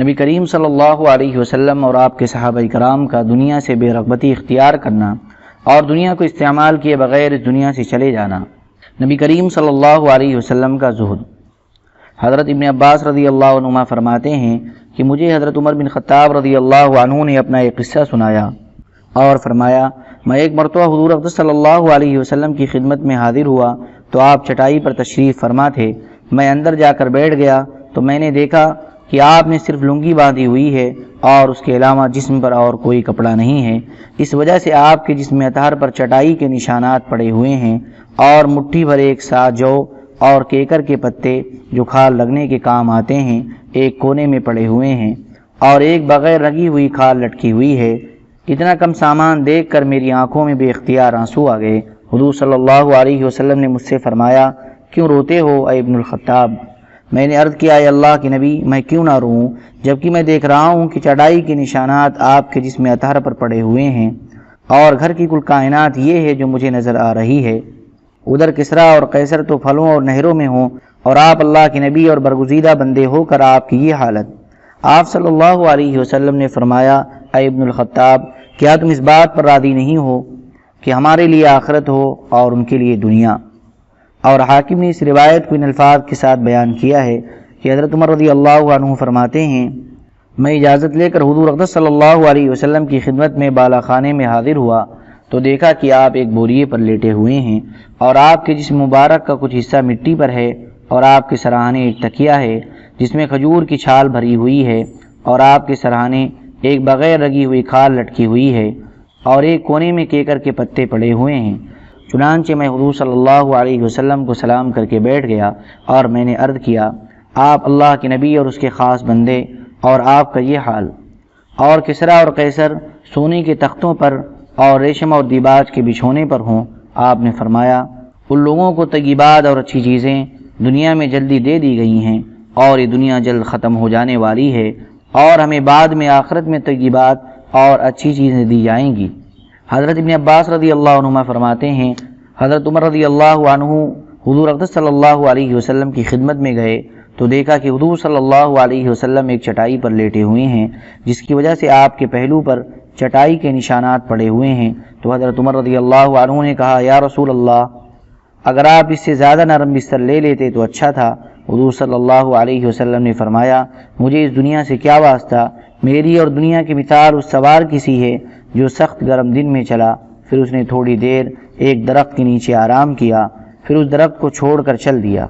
نبی کریم صلی اللہ علیہ وسلم اور آپ کے صحابہ کرام کا دنیا سے بے رغبتی اختیار کرنا اور دنیا کو استعمال کیے بغیر اس دنیا سے چلے جانا۔ نبی کریم صلی اللہ علیہ وسلم کا زہد۔ حضرت ابن عباس رضی اللہ عنہما فرماتے ہیں کہ مجھے حضرت عمر بن خطاب رضی اللہ عنہ نے اپنا ایک قصہ سنایا اور فرمایا، میں ایک مرتبہ حضور اقدس صلی اللہ علیہ وسلم کی خدمت میں حاضر ہوا تو آپ چٹائی پر تشریف فرما تھے۔ میں اندر جا کر بیٹھ گیا تو میں نے دیکھا کہ آپ نے صرف لنگی باندھی ہوئی ہے اور اس کے علاوہ جسم پر اور کوئی کپڑا نہیں ہے۔ اس وجہ سے آپ کے جسم اطہر پر چٹائی کے نشانات پڑے ہوئے ہیں اور مٹھی بھر ایک سا جو اور کیکر کے پتے جو کھال لگنے کے کام آتے ہیں ایک کونے میں پڑے ہوئے ہیں اور ایک بغیر رگی ہوئی کھال لٹکی ہوئی ہے۔ اتنا کم سامان دیکھ کر میری آنکھوں میں بے اختیار آنسو آ گئے۔ حضور صلی اللہ علیہ وسلم نے مجھ سے فرمایا، کیوں روتے ہو اے ابن الخطاب؟ میں نے عرض کیا، اے اللہ کے نبی، میں کیوں نہ روؤں جبکہ میں دیکھ رہا ہوں کہ چٹائی کے نشانات آپ کے جسم اطہر پر پڑے ہوئے ہیں اور گھر کی کل کائنات یہ ہے جو مجھے نظر آ رہی ہے۔ ادھر کسریٰ اور قیصر تو پھلوں اور نہروں میں ہوں اور آپ اللہ کے نبی اور برگزیدہ بندے ہو کر آپ کی یہ حالت۔ آپ صلی اللہ علیہ وسلم نے فرمایا، اے ابن الخطاب، کیا تم اس بات پر راضی نہیں ہو کہ ہمارے لیے آخرت ہو اور ان کے لیے دنیا؟ اور حاکم نے اس روایت کو ان الفاظ کے ساتھ بیان کیا ہے کہ حضرت عمر رضی اللہ عنہ فرماتے ہیں، میں اجازت لے کر حضور اقدس صلی اللہ علیہ وسلم کی خدمت میں بالا خانے میں حاضر ہوا تو دیکھا کہ آپ ایک بوریے پر لیٹے ہوئے ہیں اور آپ کے جسم مبارک کا کچھ حصہ مٹی پر ہے اور آپ کے سرہانے ایک تکیہ ہے جس میں کھجور کی چھال بھری ہوئی ہے اور آپ کے سرہانے ایک بغیر رگی ہوئی کھال لٹکی ہوئی ہے اور ایک کونے میں کیکر کے پتے پڑے ہوئے ہیں۔ چنانچہ میں حضور صلی اللہ علیہ وسلم کو سلام کر کے بیٹھ گیا اور میں نے عرض کیا، آپ اللہ کے نبی اور اس کے خاص بندے اور آپ کا یہ حال، اور کسریٰ اور قیصر سونے کے تختوں پر اور ریشم اور دیباج کے بچھونے پر ہوں۔ آپ نے فرمایا، ان لوگوں کو طیبات اور اچھی چیزیں دنیا میں جلدی دے دی گئی ہیں اور یہ دنیا جلد ختم ہو جانے والی ہے اور ہمیں بعد میں آخرت میں طیبات اور اچھی چیزیں دی جائیں گی۔ حضرت ابن عباس رضی اللہ عنہما فرماتے ہیں، حضرت عمر رضی اللہ عنہ حضور اقدس صلی اللہ علیہ وسلم کی خدمت میں گئے تو دیکھا کہ حضور صلی اللہ علیہ وسلم ایک چٹائی پر لیٹے ہوئے ہیں جس کی وجہ سے آپ کے پہلو پر چٹائی کے نشانات پڑے ہوئے ہیں۔ تو حضرت عمر رضی اللہ عنہ نے کہا، یا رسول اللہ، اگر آپ اس سے زیادہ نرم بستر لے لیتے تو اچھا تھا۔ حضور صلی اللہ علیہ وسلم نے فرمایا، مجھے اس دنیا سے کیا واسطہ؟ میری اور دنیا کی مثال اس سوار کی سی ہے جو سخت گرم دن میں چلا، پھر اس نے تھوڑی دیر ایک درخت کے نیچے آرام کیا، پھر اس درخت کو چھوڑ کر چل دیا۔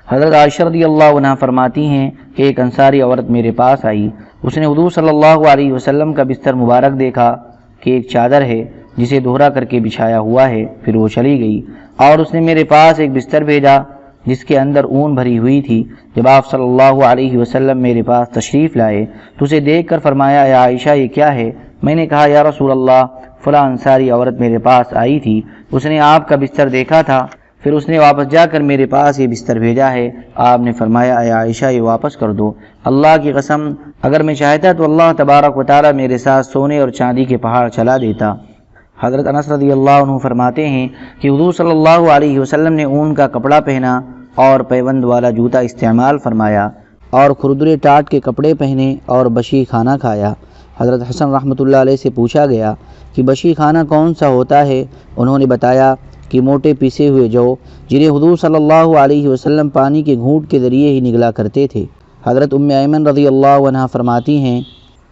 حضرت عائشہ رضی اللہ عنہا فرماتی ہیں کہ ایک انصاری عورت میرے پاس آئی، اس نے حضور صلی اللہ علیہ وسلم کا بستر مبارک دیکھا کہ ایک چادر ہے جسے دوہرا کر کے بچھایا ہوا ہے، پھر وہ چلی گئی اور اس نے میرے پاس ایک بستر بھیجا جس کے اندر اون بھری ہوئی تھی۔ جب آپ صلی اللہ علیہ وسلم میرے پاس تشریف لائے تو اسے دیکھ کر فرمایا، اے عائشہ، یہ کیا ہے؟ میں نے کہا، یا رسول اللہ، فلاں انصاری عورت میرے پاس آئی تھی، اس نے آپ کا بستر دیکھا تھا، پھر اس نے واپس جا کر میرے پاس یہ بستر بھیجا ہے۔ آپ نے فرمایا، اے عائشہ، یہ واپس کر دو۔ اللہ کی قسم، اگر میں چاہتا تو اللہ تبارک و تعالی میرے ساتھ سونے اور چاندی کے پہاڑ چلا دیتا۔ حضرت انس رضی اللہ عنہ فرماتے ہیں کہ حضور صلی اللہ علیہ وسلم نے اون کا کپڑا پہنا اور پیوند والا جوتا استعمال فرمایا اور کھردرے ٹاٹ کے کپڑے پہنے اور بشی کھانا کھایا۔ حضرت حسن رحمۃ اللہ علیہ سے پوچھا گیا کہ بشی کھانا کون سا ہوتا ہے؟ انہوں نے بتایا کہ موٹے پیسے ہوئے جو جنہیں حضور صلی اللہ علیہ وسلم پانی کے گھونٹ کے ذریعے ہی نگلا کرتے تھے۔ حضرت ام ایمن رضی اللہ عنہا فرماتی ہیں،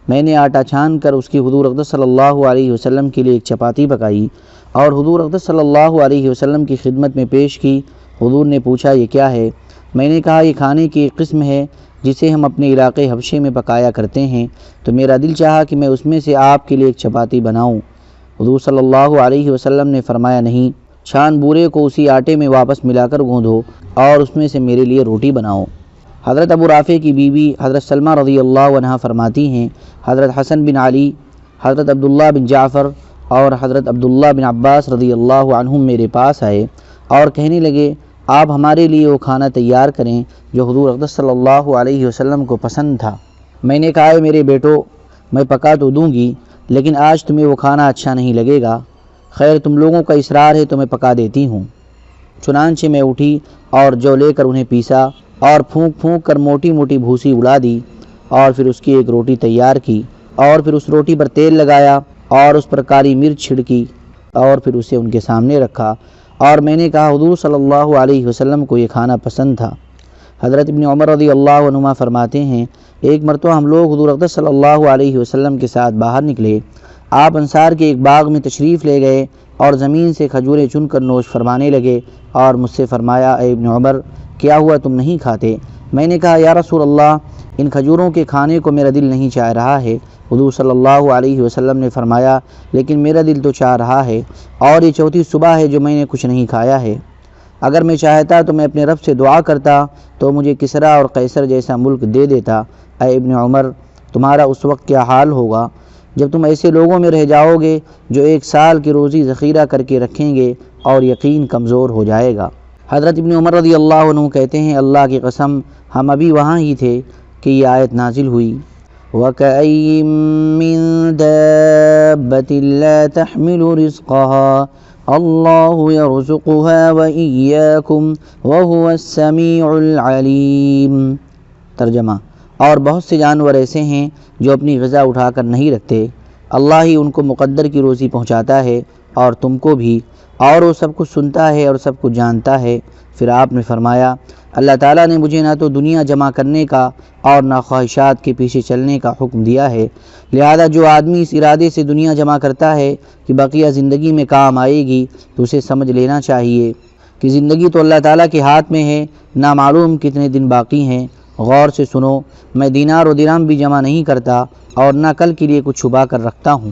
میں نے آٹا چھان کر اس کی حضور اقدس صلی اللہ علیہ وسلم کے لیے ایک چپاتی پکائی اور حضور اقدس صلی اللہ علیہ وسلم کی خدمت میں پیش کی۔ حضور نے پوچھا، یہ کیا ہے؟ میں نے کہا، یہ کھانے کی ایک قسم ہے جسے ہم اپنے علاقے حبشے میں پکایا کرتے ہیں، تو میرا دل چاہا کہ میں اس میں سے آپ کے لیے ایک چپاتی بناؤں۔ حضور صلی اللہ علیہ وسلم نے فرمایا، نہیں، چھان بورے کو اسی آٹے میں واپس ملا کر گوندھو اور اس میں سے میرے لیے روٹی بناؤ۔ حضرت ابو رافع کی بیوی حضرت سلمہ رضی اللہ عنہا فرماتی ہیں، حضرت حسن بن علی، حضرت عبداللہ بن جعفر اور حضرت عبداللہ بن عباس رضی اللہ عنہم میرے پاس آئے اور کہنے لگے، آپ ہمارے لیے وہ کھانا تیار کریں جو حضور اقدس صلی اللہ علیہ وسلم کو پسند تھا۔ میں نے کہا، میرے بیٹو، میں پکا تو دوں گی لیکن آج تمہیں وہ کھانا اچھا نہیں لگے گا۔ خیر، تم لوگوں کا اصرار ہے تو میں پکا دیتی ہوں۔ چنانچہ میں اٹھی اور جو لے کر انہیں پیسا اور پھونک پھونک کر موٹی موٹی بھوسی اڑا دی اور پھر اس کی ایک روٹی تیار کی اور پھر اس روٹی پر تیل لگایا اور اس پر کالی مرچ چھڑکی اور پھر اسے ان کے سامنے رکھا، اور میں نے کہا حضور صلی اللہ علیہ وسلم کو یہ کھانا پسند تھا۔ حضرت ابن عمر رضی اللہ عنہما فرماتے ہیں، ایک مرتبہ ہم لوگ حضور اقدس صلی اللہ علیہ وسلم کے ساتھ باہر نکلے، آپ انصار کے ایک باغ میں تشریف لے گئے اور زمین سے کھجوریں چن کر نوش فرمانے لگے، اور مجھ سے فرمایا، اے ابن عمر کیا ہوا تم نہیں کھاتے؟ میں نے کہا یا رسول اللہ ان کھجوروں کے کھانے کو میرا دل نہیں چاہ رہا ہے۔ حضور صلی اللہ علیہ وسلم نے فرمایا، لیکن میرا دل تو چاہ رہا ہے، اور یہ چوتھی صبح ہے جو میں نے کچھ نہیں کھایا ہے۔ اگر میں چاہتا تو میں اپنے رب سے دعا کرتا تو مجھے کسریٰ اور قیصر جیسا ملک دے دیتا۔ اے ابن عمر تمہارا اس وقت کیا حال ہوگا جب تم ایسے لوگوں میں رہ جاؤ گے جو ایک سال کی روزی ذخیرہ کر کے رکھیں گے اور یقین کمزور ہو جائے گا۔ حضرت ابن عمر رضی اللہ عنہ کہتے ہیں، اللہ کی قسم ہم ابھی وہاں ہی تھے کہ یہ آیت نازل ہوئی، وَكَأَيٍّ مِّن دَابَّةٍ لَّا تَحْمِلُ رِزْقَهَا اللَّهُ يَرْزُقُهَا وَإِيَّاكُمْ وَهُوَ السَّمِيعُ الْعَلِيمُ۔ ترجمہ، اور بہت سے جانور ایسے ہیں جو اپنی غذا اٹھا کر نہیں رکھتے، اللہ ہی ان کو مقدر کی روزی پہنچاتا ہے اور تم کو بھی، اور وہ سب کچھ سنتا ہے اور سب کچھ جانتا ہے۔ پھر آپ نے فرمایا، اللہ تعالیٰ نے مجھے نہ تو دنیا جمع کرنے کا اور نہ خواہشات کے پیچھے چلنے کا حکم دیا ہے، لہذا جو آدمی اس ارادے سے دنیا جمع کرتا ہے کہ بقیہ زندگی میں کام آئے گی تو اسے سمجھ لینا چاہیے کہ زندگی تو اللہ تعالیٰ کے ہاتھ میں ہے، نہ معلوم کتنے دن باقی ہیں۔ غور سے سنو، میں دینار و درہم بھی جمع نہیں کرتا اور نہ کل کے لیے کچھ چھپا کر رکھتا ہوں۔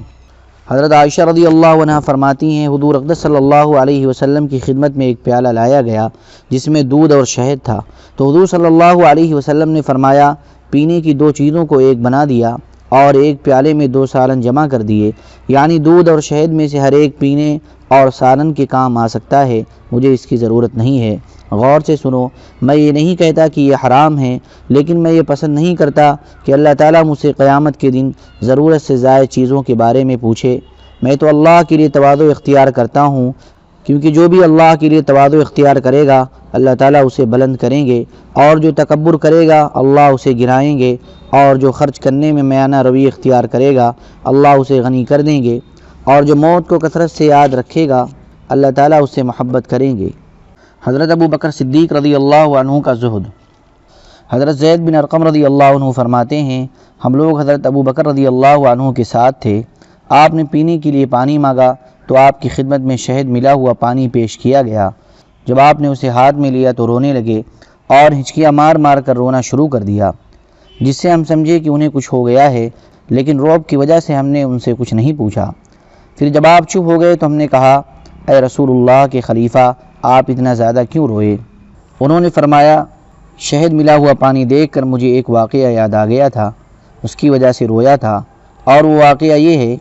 حضرت عائشہ رضی اللہ عنہ فرماتی ہیں، حضور اقدس صلی اللہ علیہ وسلم کی خدمت میں ایک پیالہ لایا گیا جس میں دودھ اور شہد تھا، تو حضور صلی اللہ علیہ وسلم نے فرمایا، پینے کی دو چیزوں کو ایک بنا دیا اور ایک پیالے میں دو سالن جمع کر دیے، یعنی دودھ اور شہد میں سے ہر ایک پینے اور سالن کے کام آ سکتا ہے، مجھے اس کی ضرورت نہیں ہے۔ غور سے سنو، میں یہ نہیں کہتا کہ یہ حرام ہے، لیکن میں یہ پسند نہیں کرتا کہ اللہ تعالیٰ مجھ سے قیامت کے دن ضرورت سے زائد چیزوں کے بارے میں پوچھے۔ میں تو اللہ کے لیے تواضع اختیار کرتا ہوں، کیونکہ جو بھی اللہ کے لیے تواضع اختیار کرے گا اللہ تعالیٰ اسے بلند کریں گے، اور جو تکبر کرے گا اللہ اسے گرائیں گے، اور جو خرچ کرنے میں میانہ روی اختیار کرے گا اللہ اسے غنی کر دیں گے، اور جو موت کو کثرت سے یاد رکھے گا اللہ تعالیٰ اس سے محبت کریں گے۔ حضرت ابو بکر صدیق رضی اللہ عنہ کا زہد۔ حضرت زید بن ارقم رضی اللہ عنہ فرماتے ہیں، ہم لوگ حضرت ابو بکر رضی اللہ عنہ کے ساتھ تھے، آپ نے پینے کے لیے پانی مانگا تو آپ کی خدمت میں شہد ملا ہوا پانی پیش کیا گیا۔ جب آپ نے اسے ہاتھ میں لیا تو رونے لگے اور ہچکیاں مار مار کر رونا شروع کر دیا، جس سے ہم سمجھے کہ انہیں کچھ ہو گیا ہے، لیکن رعب کی وجہ سے ہم نے ان سے کچھ نہیں پوچھا۔ پھر جب آپ چپ ہو گئے تو ہم نے کہا، اے رسول اللہ کے خلیفہ آپ اتنا زیادہ کیوں روئے؟ انہوں نے فرمایا، شہد ملا ہوا پانی دیکھ کر مجھے ایک واقعہ یاد آ گیا تھا، اس کی وجہ سے رویا تھا، اور وہ واقعہ یہ ہے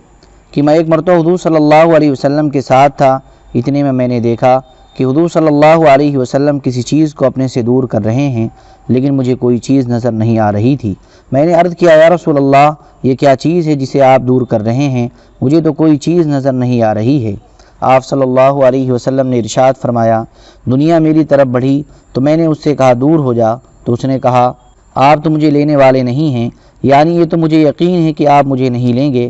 کہ میں ایک مرتبہ حضور صلی اللہ علیہ وسلم کے ساتھ تھا، اتنے میں نے دیکھا کہ حضور صلی اللہ علیہ وسلم کسی چیز کو اپنے سے دور کر رہے ہیں، لیکن مجھے کوئی چیز نظر نہیں آ رہی تھی۔ میں نے عرض کیا، یا رسول اللہ یہ کیا چیز ہے جسے آپ دور کر رہے ہیں؟ مجھے تو کوئی چیز نظر نہیں آ رہی ہے۔ آپ صلی اللہ علیہ وسلم نے ارشاد فرمایا، دنیا میری طرف بڑھی تو میں نے اس سے کہا دور ہو جا، تو اس نے کہا آپ تو مجھے لینے والے نہیں ہیں، یعنی یہ تو مجھے یقین ہے کہ آپ مجھے نہیں لیں گے،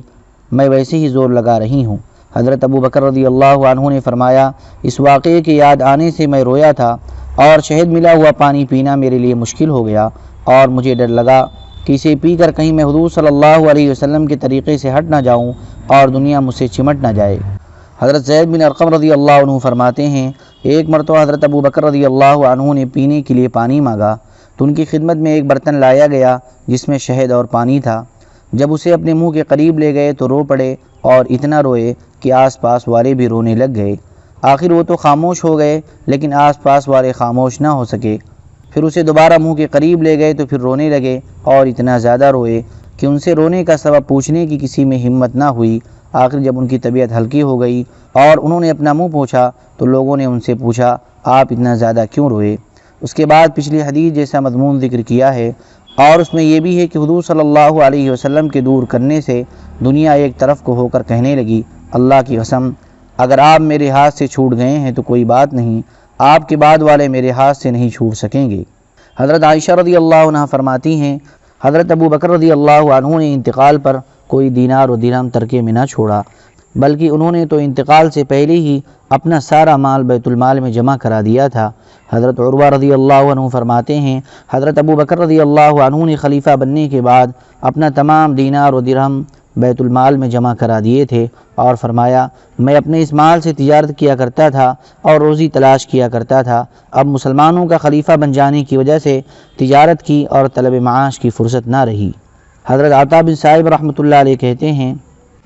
میں ویسے ہی زور لگا رہی ہوں۔ حضرت ابو بکر رضی اللہ عنہ نے فرمایا، اس واقعے کے یاد آنے سے میں رویا تھا اور شہد ملا ہوا پانی پینا میرے لیے مشکل ہو گیا، اور مجھے ڈر لگا کہ اسے پی کر کہیں میں حضور صلی اللہ علیہ وسلم کے طریقے سے ہٹ نہ جاؤں اور دنیا مجھ سے چمٹ نہ جائے۔ حضرت زید بن ارقم رضی اللہ عنہ فرماتے ہیں، ایک مرتبہ حضرت ابو بکر رضی اللہ عنہ نے پینے کے لیے پانی مانگا تو ان کی خدمت میں ایک برتن لایا گیا جس میں شہد اور پانی تھا۔ جب اسے اپنے منہ کے قریب لے گئے تو رو پڑے اور اتنا روئے کہ آس پاس والے بھی رونے لگ گئے۔ آخر وہ تو خاموش ہو گئے لیکن آس پاس والے خاموش نہ ہو سکے۔ پھر اسے دوبارہ منہ کے قریب لے گئے تو پھر رونے لگے اور اتنا زیادہ روئے کہ ان سے رونے کا سبب پوچھنے کی کسی میں ہمت نہ ہوئی۔ آخر جب ان کی طبیعت ہلکی ہو گئی اور انہوں نے اپنا منہ پوچھا تو لوگوں نے ان سے پوچھا، آپ اتنا زیادہ کیوں روئے؟ اس کے بعد پچھلی حدیث جیسا مضمون ذکر کیا ہے، اور اس میں یہ بھی ہے کہ حضور صلی اللہ علیہ وسلم کے دور کرنے سے دنیا ایک طرف کو ہو کر کہنے لگی، اللہ کی قسم اگر آپ میرے ہاتھ سے چھوٹ گئے ہیں تو کوئی بات نہیں، آپ کے بعد والے میرے ہاتھ سے نہیں چھوٹ سکیں گے۔ حضرت عائشہ رضی اللہ عنہ فرماتی ہیں، حضرت ابو بکر رضی اللہ عنہ نے انتقال پر کوئی دینار و درہم ترکے میں نہ چھوڑا، بلکہ انہوں نے تو انتقال سے پہلے ہی اپنا سارا مال بیت المال میں جمع کرا دیا تھا۔ حضرت عروہ رضی اللہ عنہ فرماتے ہیں حضرت ابو بکر رضی اللہ عنہ نے خلیفہ بننے کے بعد اپنا تمام دینار و درہم بیت المال میں جمع کرا دیے تھے، اور فرمایا میں اپنے اس مال سے تجارت کیا کرتا تھا اور روزی تلاش کیا کرتا تھا، اب مسلمانوں کا خلیفہ بن جانے کی وجہ سے تجارت کی اور طلب معاش کی فرصت نہ رہی۔ حضرت عطا بن صائب رحمۃ اللہ علیہ کہتے ہیں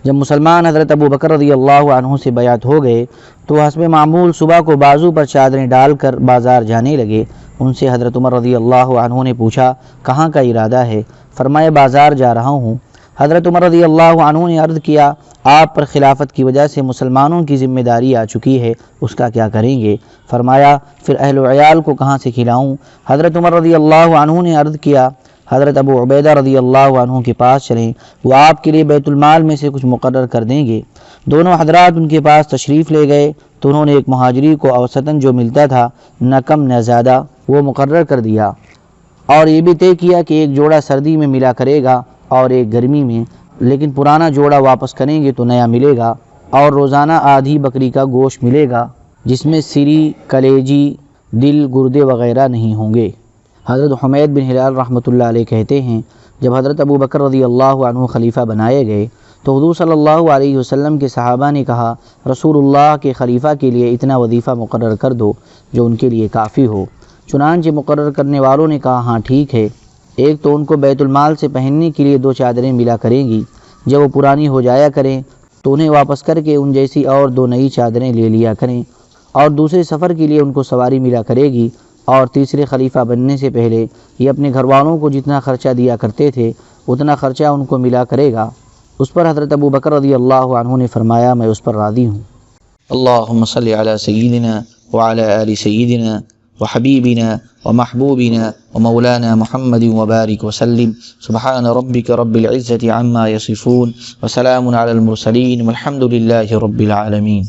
جب مسلمان حضرت ابو بکر رضی اللہ عنہ سے بیعت ہو گئے تو حسب معمول صبح کو بازو پر چادریں ڈال کر بازار جانے لگے۔ ان سے حضرت عمر رضی اللہ عنہ نے پوچھا کہاں کا ارادہ ہے؟ فرمایا بازار جا رہا ہوں۔ حضرت عمر رضی اللہ عنہ نے عرض کیا آپ پر خلافت کی وجہ سے مسلمانوں کی ذمہ داری آ چکی ہے، اس کا کیا کریں گے؟ فرمایا پھر اہل و عیال کو کہاں سے کھلاؤں؟ حضرت عمر رضی اللہ عنہ نے عرض کیا حضرت ابو عبیدہ رضی اللہ عنہ کے پاس چلیں، وہ آپ کے لیے بیت المال میں سے کچھ مقرر کر دیں گے۔ دونوں حضرات ان کے پاس تشریف لے گئے تو انہوں نے ایک مہاجری کو اوسطاً جو ملتا تھا نہ کم نہ زیادہ وہ مقرر کر دیا، اور یہ بھی طے کیا کہ ایک جوڑا سردی میں ملا کرے گا اور ایک گرمی میں، لیکن پرانا جوڑا واپس کریں گے تو نیا ملے گا، اور روزانہ آدھی بکری کا گوشت ملے گا جس میں سری، کلیجی، دل، گردے وغیرہ نہیں ہوں گے۔ حضرت حمید بن ہلال رحمۃ اللہ علیہ کہتے ہیں جب حضرت ابو بکر رضی اللہ عنہ خلیفہ بنائے گئے تو حضور صلی اللہ علیہ وسلم کے صحابہ نے کہا رسول اللہ کے خلیفہ کے لیے اتنا وظیفہ مقرر کر دو جو ان کے لیے کافی ہو۔ چنانچہ مقرر کرنے والوں نے کہا ہاں ٹھیک ہے، ایک تو ان کو بیت المال سے پہننے کے لیے 2 چادریں ملا کریں گی، جب وہ پرانی ہو جایا کریں تو انہیں واپس کر کے ان جیسی اور 2 نئی چادریں لے لیا کریں، اور دوسرے سفر کے لیے ان کو سواری ملا کرے گی، اور تیسرے خلیفہ بننے سے پہلے یہ اپنے گھر والوں کو جتنا خرچہ دیا کرتے تھے اتنا خرچہ ان کو ملا کرے گا۔ اس پر حضرت ابو بکر رضی اللہ عنہ نے فرمایا میں اس پر راضی ہوں۔ اللہم صلی علی سیدنا وعلی آل سیدنا وحبیبنا ومحبوبنا ومولانا محمد وبارک وسلم سبحان ربک رب العزة عما یصفون وسلام علی المرسلین والحمد للہ رب العالمین۔